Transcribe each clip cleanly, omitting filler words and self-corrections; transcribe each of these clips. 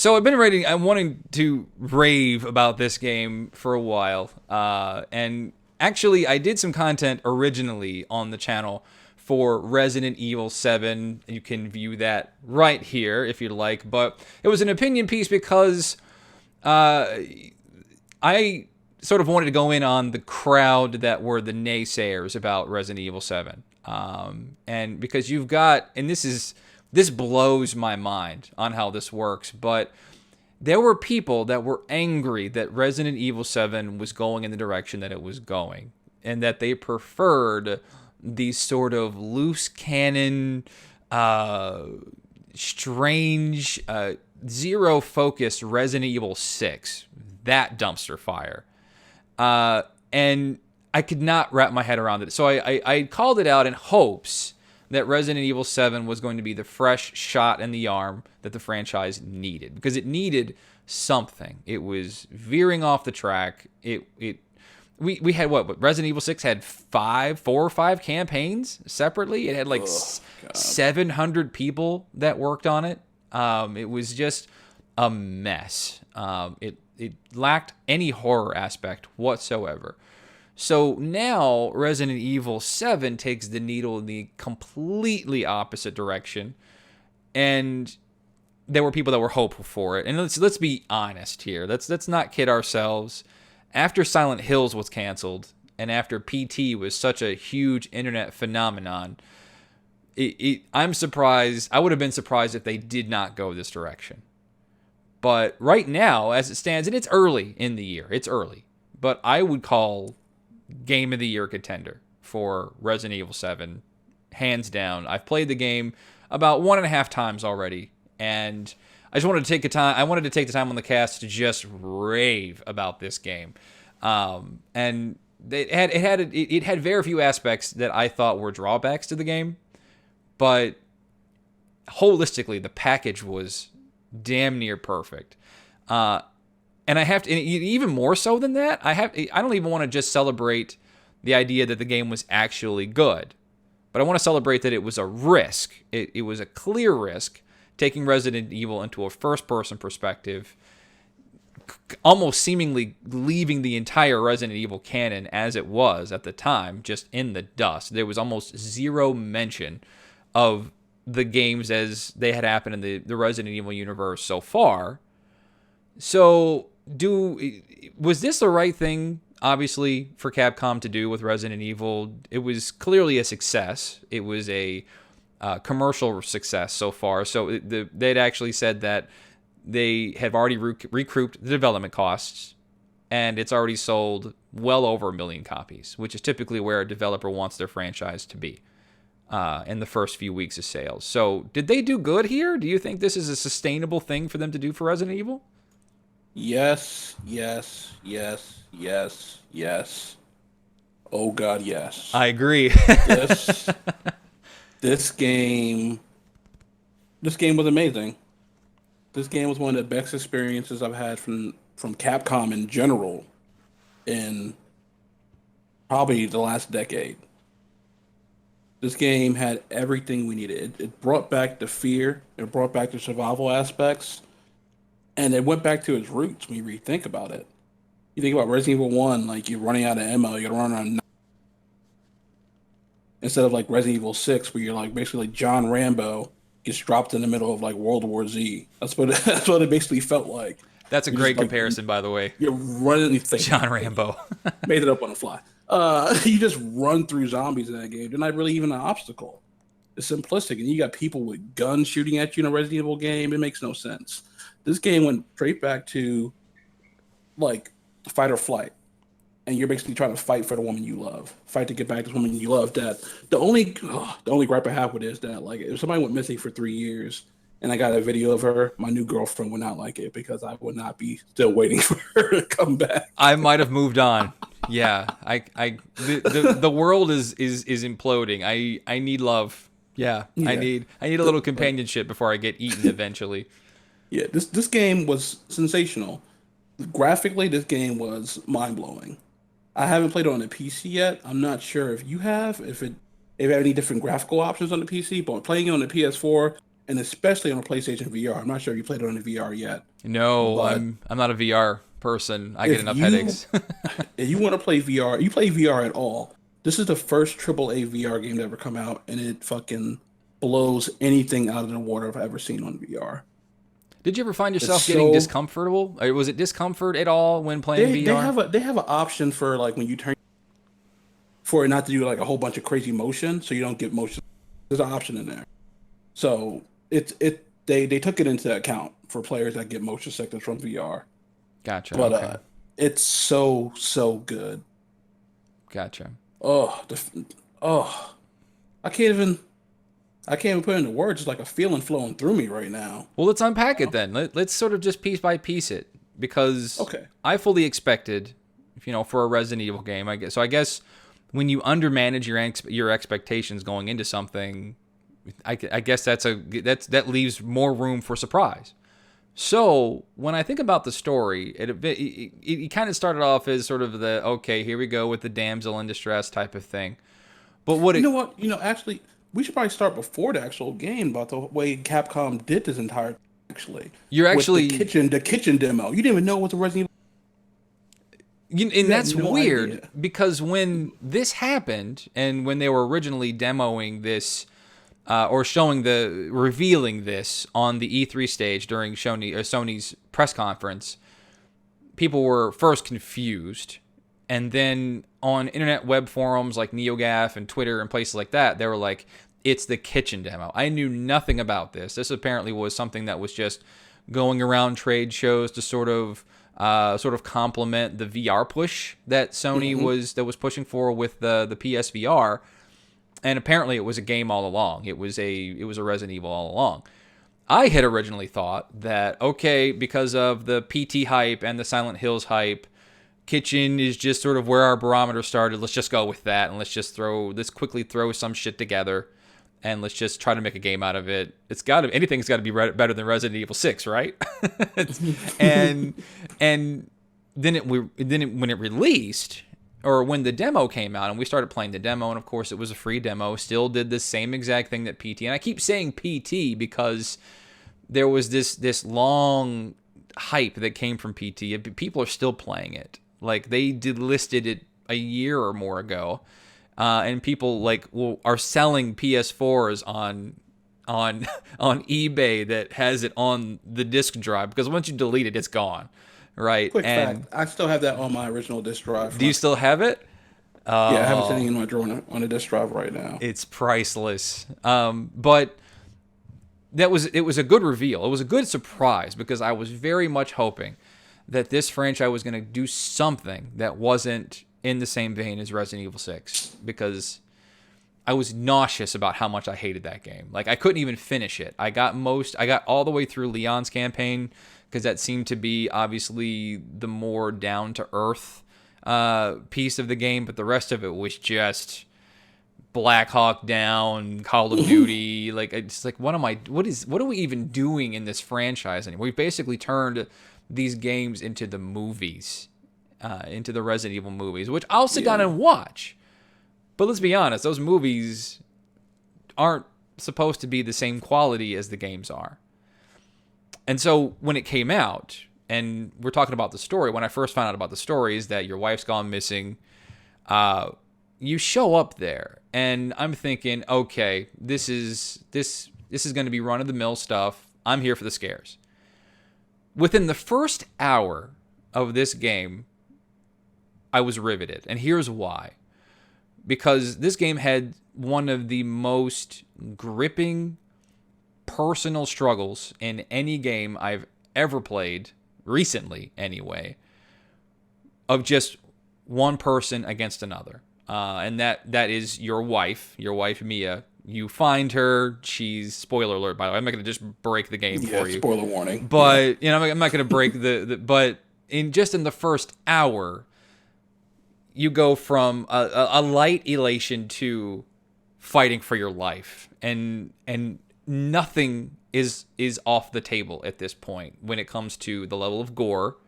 So I'm wanting to rave about this game for a while. And actually, I did some content originally on the channel for Resident Evil 7. You can view that right here if you'd like. But it was an opinion piece because uh, I sort of wanted to go in on the crowd that were the naysayers about Resident Evil 7. And because you've got, and this blows my mind on how this works, but there were people that were angry that Resident Evil 7 was going in the direction that it was going, and that they preferred these sort of loose cannon, uh, strange, zero focus Resident Evil 6. That dumpster fire. And I could not wrap my head around it. So I called it out in hopes that Resident Evil 7 was going to be the fresh shot in the arm that the franchise needed, because it needed something. It was veering off the track. We had what Resident Evil 6 had 4 or 5 campaigns separately. It had like 700 people that worked on it. It was just a mess. It lacked any horror aspect whatsoever. So now Resident Evil 7 takes the needle in the completely opposite direction, and there were people that were hopeful for it. And let's be honest here. Let's not kid ourselves. After Silent Hills was canceled, and after PT was such a huge internet phenomenon, I'm surprised. I would have been surprised if they did not go this direction. But right now, as it stands, and it's early in the year, it's early, but I would call Game of the Year contender for Resident Evil 7, hands down. I've played the game about 1.5 times already, and I just wanted to take the time. I wanted to take the time on the cast to just rave about this game, and it had very few aspects that I thought were drawbacks to the game, but holistically, the package was damn near perfect. And I have to, and even more so than that, I don't even want to just celebrate the idea that the game was actually good, but I want to celebrate that it was a risk. It was a clear risk, taking Resident Evil into a first-person perspective, almost seemingly leaving the entire Resident Evil canon as it was at the time just in the dust. There was almost zero mention of the games as they had happened in the Resident Evil universe so far. So, was this the right thing, obviously, for Capcom to do with Resident Evil? It was clearly a success. It was a commercial success so far. So they'd actually said that they have already recouped the development costs, and it's already sold well over 1 million copies, which is typically where a developer wants their franchise to be in the first few weeks of sales. So did they do good here? Do you think this is a sustainable thing for them to do for Resident Evil? Yes, yes, yes, yes, yes. Oh God, yes. I agree. This this game this game was amazing. This game was one of the best experiences I've had from Capcom in general in probably the last decade. This game had everything we needed. It brought back the fear, it brought back the survival aspects, and it went back to its roots when you really think about it. You think about Resident Evil 1, like you're running out of ammo, you're running out of, instead of like Resident Evil 6, where you're like basically like John Rambo gets dropped in the middle of like World War Z. That's what it basically felt like. That's a You're just great like comparison, by the way. you're running. You think John Rambo. made it up on the fly. You just run through zombies in that game. They're not really even an obstacle. It's simplistic, and you got people with guns shooting at you in a Resident Evil game. It makes no sense. This game went straight back to like fight or flight, and you're basically trying to fight for the woman you love, fight to get back to the woman you love. That the only gripe I have with it is that like if somebody went missing for 3 years and I got a video of her, my new girlfriend would not like it because I would not be still waiting for her to come back. I might have moved on. Yeah, the world is imploding. I need love. Yeah, Yeah, I need a little companionship before I get eaten eventually. yeah. This game was sensational. Graphically, this game was mind blowing. I haven't played it on the PC yet. I'm not sure if you have, if it have any different graphical options on the PC, but playing it on the PS4 and especially on a PlayStation VR. I'm not sure if you played it on the VR yet, No, but I'm not a VR person. I get if enough you headaches. if you want to play VR, you play VR at all. This is the first AAA VR game to ever come out, and it fucking blows anything out of the water I've ever seen on VR. Did you ever find It's yourself getting so discomfortable? Or was it discomfort at all when playing they VR? have an option for like when you turn for it not to do like a whole bunch of crazy motion, so you don't get motion. There's an option in there, so they took it into account for players that get motion sickness from VR. Gotcha. But Okay. it's so good. Gotcha. Oh, oh, I can't even I can't even put it into words. It's like a feeling flowing through me right now. Well, let's unpack it then. Let's sort of just piece by piece it because Okay. I fully expected, for a Resident Evil game. I guess so. I guess when you undermanage your expectations going into something, I guess that leaves more room for surprise. So when I think about the story, it kind of started off as sort of the okay, here we go with the damsel in distress type of thing. But what You it know what? Actually, we should probably start before the actual game about the way Capcom did this entire actually you're with actually the kitchen demo. You didn't even know what the Resident and You had that's no weird idea. because when this happened and when they were originally demoing this or revealing this on the E3 stage during Sony's press conference, people were first confused. And then on internet web forums like NeoGAF and Twitter and places like that, they were like, it's the kitchen demo. I knew nothing about this. This apparently was something that was just going around trade shows to sort of complement the VR push that Sony was pushing for with the PSVR. And apparently it was a game all along. It was a Resident Evil all along. I had originally thought that, okay, because of the PT hype and the Silent Hills hype, kitchen is just sort of where our barometer started. Let's just go with that and let's quickly throw some shit together and let's just try to make a game out of it. Anything's got to be better than Resident Evil 6, right? and then when it released, or when the demo came out and we started playing the demo, and of course it was a free demo, still did the same exact thing that PT. And I keep saying PT because there was this long hype that came from PT. People are still playing it. Like they delisted it a year or more ago, and people are selling PS4s on eBay that has it on the disk drive because once you delete it, it's gone, right? Quick And fact: I still have that on my original disk drive. do you still have it? Yeah, I have it sitting in my drawer on a disk drive right now. It's priceless. But it was a good reveal. It was a good surprise because I was very much hoping that this franchise was going to do something that wasn't in the same vein as Resident Evil 6 because I was nauseous about how much I hated that game. Like I couldn't even finish it. I got all the way through Leon's campaign because that seemed to be obviously the more down to earth piece of the game, but the rest of it was just Black Hawk Down, Call of Duty. Like it's like what are we even doing in this franchise anymore? We basically turned these games into the movies, into the Resident Evil movies, which I'll sit down and watch. But let's be honest, those movies aren't supposed to be the same quality as the games are. And so when it came out, and we're talking about the story, when I first found out about the story is that your wife's gone missing, you show up there, and I'm thinking, okay, this is going to be run-of-the-mill stuff. I'm here for the scares. Within the first hour of this game, I was riveted, and here's why. Because this game had one of the most gripping personal struggles in any game I've ever played, recently anyway, of just one person against another. And that is your wife Mia. You find her. She's, spoiler alert, by the way. I'm not going to just break the game for you. Spoiler warning. But I'm not going to break but in the first hour, you go from a light elation to fighting for your life, and nothing is off the table at this point when it comes to the level of gore,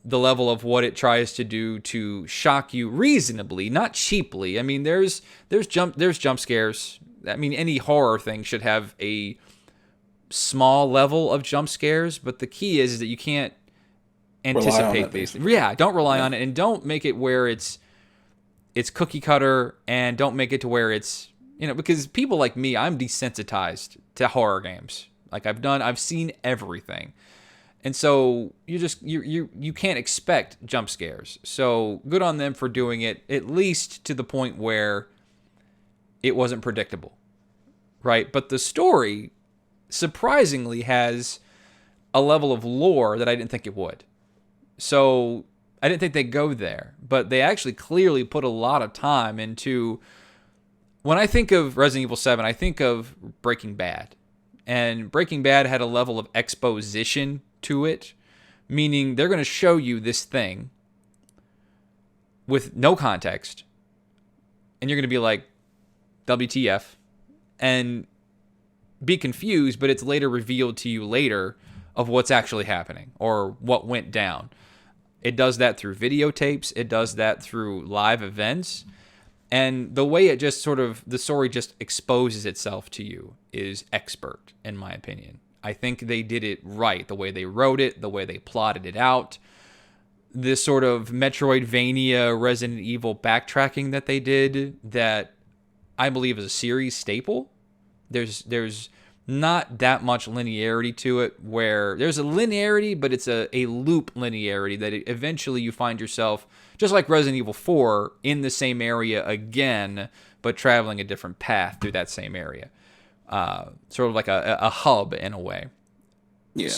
the level of what it tries to do to shock you reasonably, not cheaply. I mean, there's jump scares. I mean, any horror thing should have a small level of jump scares, but the key is that you can't anticipate these. Yeah, don't rely on it, and don't make it where it's cookie cutter, and don't make it to where it's, because people like me, I'm desensitized to horror games. Like I've seen everything. And so you can't expect jump scares. So good on them for doing it, at least to the point where it wasn't predictable, right? But the story surprisingly has a level of lore that I didn't think it would. So I didn't think they'd go there, but they actually clearly put a lot of time into. When I think of Resident Evil 7, I think of Breaking Bad. And Breaking Bad had a level of exposition to it, meaning they're going to show you this thing with no context, and you're going to be like, WTF, and be confused, but it's later revealed to you later of what's actually happening or what went down. It does that through videotapes. It does that through live events. And the way it just the story just exposes itself to you is expert, in my opinion. I think they did it right, the way they wrote it, the way they plotted it out. This sort of Metroidvania, Resident Evil backtracking that they did, that I believe is a series staple. There's not that much linearity to it, where there's a linearity, but it's a loop linearity that eventually you find yourself, just like Resident Evil 4, in the same area again, but traveling a different path through that same area. Sort of like a hub in a way. Yeah.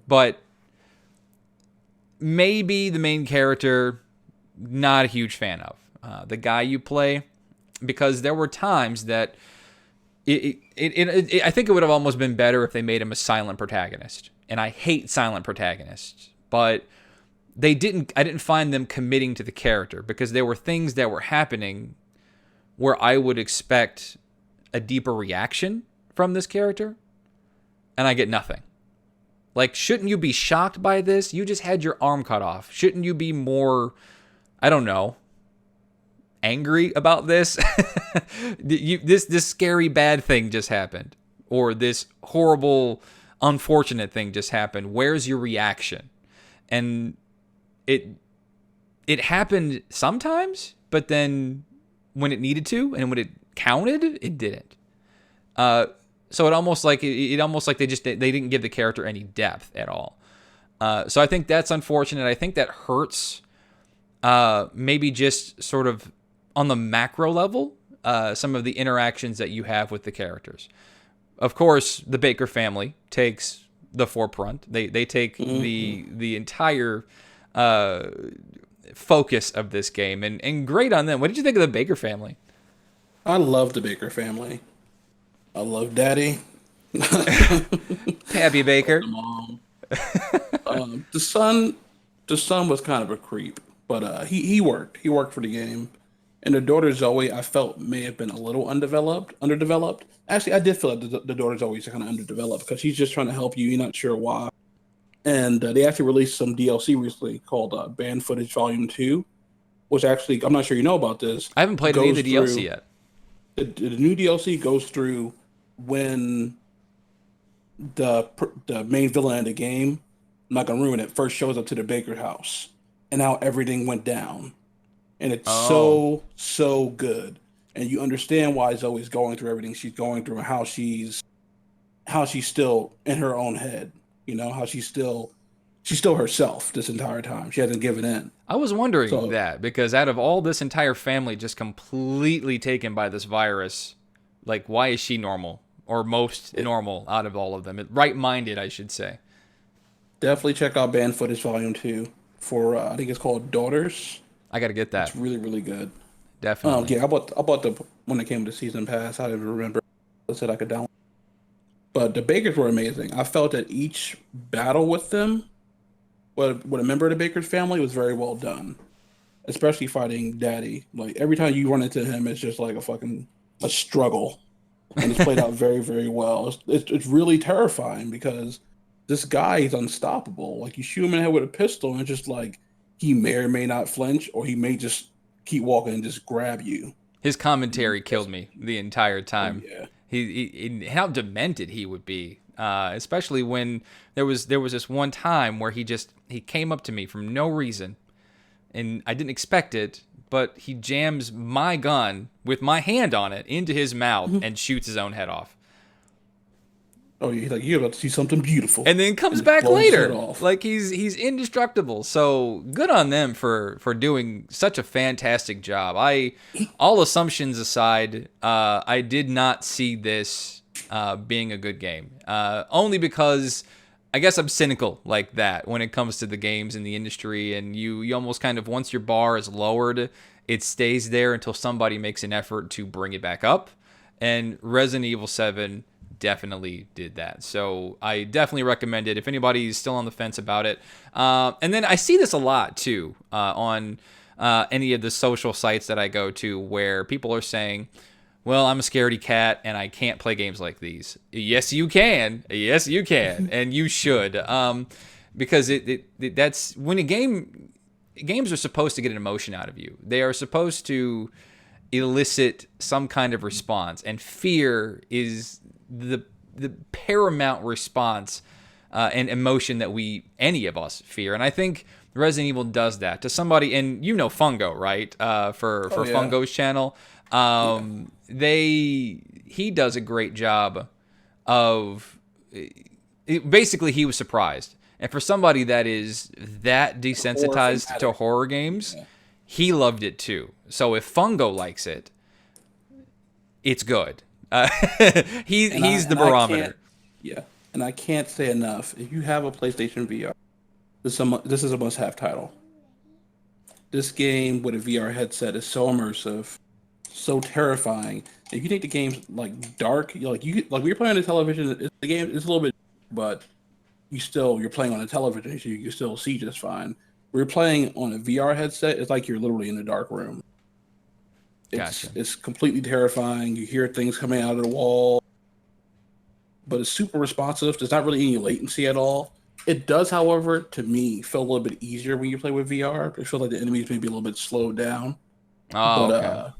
But maybe the main character, not a huge fan of. The guy you play, because there were times that I think it would have almost been better if they made him a silent protagonist. And I hate silent protagonists, but I didn't find them committing to the character, because there were things that were happening where I would expect a deeper reaction from this character, and I get nothing. Like, shouldn't you be shocked by this? You just had your arm cut off. Shouldn't you be more, I don't know, angry about this? This scary bad thing just happened, or this horrible, unfortunate thing just happened. Where's your reaction? And it happened sometimes, but then when it needed to and when it counted, it didn't. So it almost like they didn't give the character any depth at all. So I think that's unfortunate. I think that hurts. Maybe just sort of on the macro level, some of the interactions that you have with the characters. Of course, the Baker family takes the forefront. They take the entire focus of this game, and great on them. What did you think of the Baker family? I love the Baker family. I love Daddy. Pappy Baker. The mom. The son was kind of a creep, but he worked. He worked for the game. And the daughter Zoe, I felt may have been a little underdeveloped. Actually, I did feel like the daughter Zoe's kind of underdeveloped, because she's just trying to help you. You're not sure why. And they actually released some DLC recently called Banned Footage Volume 2, which actually, I'm not sure you know about this. I haven't played any of the DLC yet. The new DLC goes through when the main villain of the game, I'm not going to ruin it, first shows up to the Baker house and how everything went down. And it's so good. And you understand why Zoe's going through everything she's going through, and how she's still in her own head. You know, how she's still herself this entire time. She hasn't given in. I was wondering that, because out of all this entire family just completely taken by this virus, like, why is she normal, or most normal out of all of them? Right-minded, I should say. Definitely check out Banned Footage Volume 2 for, I think it's called Daughters. I got to get that. It's really, really good. Definitely. Yeah, I bought the when it came to Season Pass. I didn't remember. I said I could download. But the Bakers were amazing. I felt that each battle with them, with a member of the Bakers family, was very well done. Especially fighting Daddy. Like, every time you run into him, it's just like a struggle. And it's played out very, very well. It's really terrifying, because this guy is unstoppable. Like, you shoot him in the head with a pistol, and it's just like, he may or may not flinch, or he may just keep walking and just grab you. His commentary killed me the entire time. Oh, yeah. He how demented he would be. especially when there was this one time where he came up to me from no reason, and I didn't expect it, but he jams my gun with my hand on it into his mouth and shoots his own head off. Oh, he's like, you're about to see something beautiful, And then comes and just back blows his head later. off. Like he's indestructible. So good on them for doing such a fantastic job. All assumptions aside, I did not see this being a good game. Only because I guess I'm cynical like that when it comes to the games in the industry, and you almost kind of, once your bar is lowered, it stays there until somebody makes an effort to bring it back up. And Resident Evil 7 definitely did that. So I definitely recommend it if anybody's still on the fence about it. And then I see this a lot too on any of the social sites that I go to, where people are saying, well, I'm a scaredy cat and I can't play games like these. Yes, you can. Yes, you can. And you should. Because that's when games are supposed to get an emotion out of you. They are supposed to elicit some kind of response, and fear is the paramount response and emotion that any of us fear. And I think Resident Evil does that to somebody. And Fungo, right? For Oh, yeah. Fungo's channel, he does a great job of basically, he was surprised. And for somebody that is that desensitized to horror games, he loved it too. So if Fungo likes it, it's good. He's the barometer. And I can't say enough. If you have a PlayStation VR, this is a must-have title. This game with a VR headset is so immersive, so terrifying. If you think the game's like dark, when you're playing on the television, the game is a little bit, but you're playing on a television, so you can still see just fine. When you're playing on a VR headset, it's like you're literally in a dark room. It's completely terrifying. You hear things coming out of the wall, but it's super responsive. There's not really any latency at all. It does, however, to me, feel a little bit easier when you play with VR. It feels like the enemies may be a little bit slowed down. Oh, but, okay.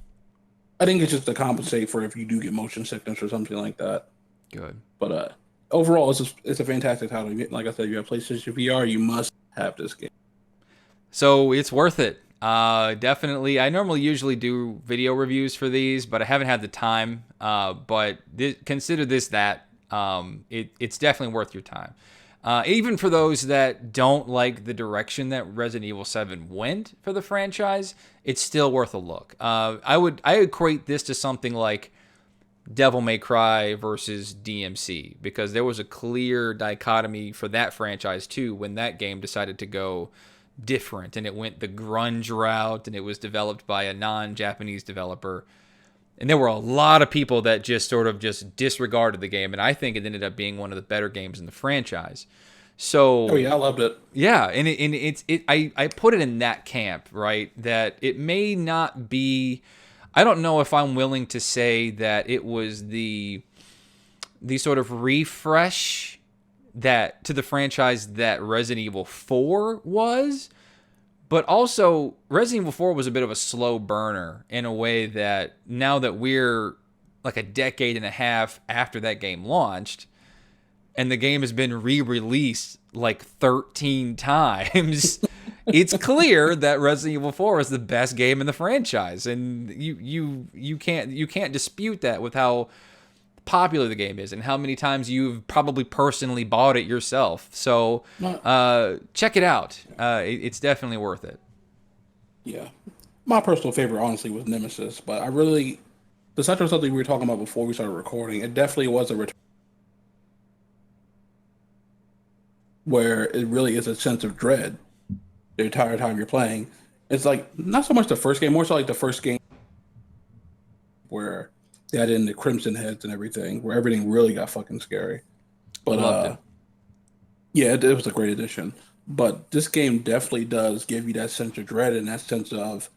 I think it's just to compensate for if you do get motion sickness or something like that. Good. But overall, it's a fantastic title. Like I said, you have PlayStation VR, you must have this game. So it's worth it. Definitely. I usually do video reviews for these, but I haven't had the time. But consider this that. It's definitely worth your time. Even for those that don't like the direction that Resident Evil 7 went for the franchise, it's still worth a look. I equate this to something like Devil May Cry versus DMC, because there was a clear dichotomy for that franchise too when that game decided to go different, and it went the grunge route, and it was developed by a non-Japanese developer. And there were a lot of people that just sort of just disregarded the game, and I think it ended up being one of the better games in the franchise. So, oh yeah, I loved it. Yeah, and I put it in that camp, right? That it may not be. I don't know if I'm willing to say that it was the sort of refresh that to the franchise that Resident Evil 4 was. But also, Resident Evil 4 was a bit of a slow burner in a way that now that we're like a decade and a half after that game launched, and the game has been re-released like 13 times, it's clear that Resident Evil 4 is the best game in the franchise. And you can't dispute that with how popular the game is and how many times you've probably personally bought it yourself. So check it out. It's definitely worth it. Yeah. My personal favorite, honestly, was Nemesis, but besides from something we were talking about before we started recording, it definitely was a return where it really is a sense of dread the entire time you're playing. It's like, not so much the first game, more so like the first game where they had in the Crimson Heads and everything, where everything really got fucking scary. But Loved it. Yeah, it was a great addition. But this game definitely does give you that sense of dread and that sense of,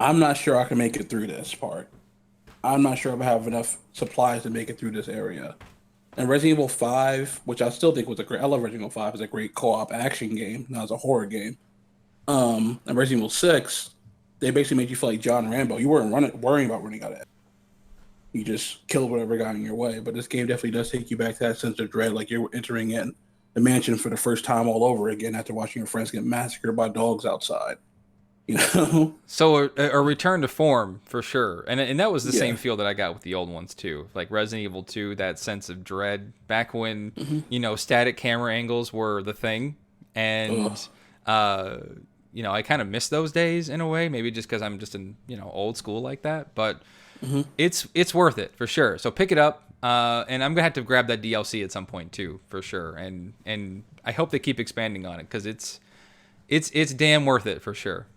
I'm not sure I can make it through this part. I'm not sure if I have enough supplies to make it through this area. And Resident Evil 5, which I still think was I love Resident Evil 5, is a great co-op action game, not as a horror game. And Resident Evil 6, they basically made you feel like John Rambo. You weren't worrying about running out of it. You just kill whatever got in your way. But this game definitely does take you back to that sense of dread, like you're entering in the mansion for the first time all over again after watching your friends get massacred by dogs outside. You know? So a return to form for sure, and that was the Yeah. same feel that I got with the old ones too, like Resident Evil 2. That sense of dread back when static camera angles were the thing, Ugh. and I kind of miss those days in a way. Maybe just because I'm just in old school like that, but it's worth it for sure. So pick it up, and I'm gonna have to grab that DLC at some point too for sure, and I hope they keep expanding on it because it's damn worth it for sure.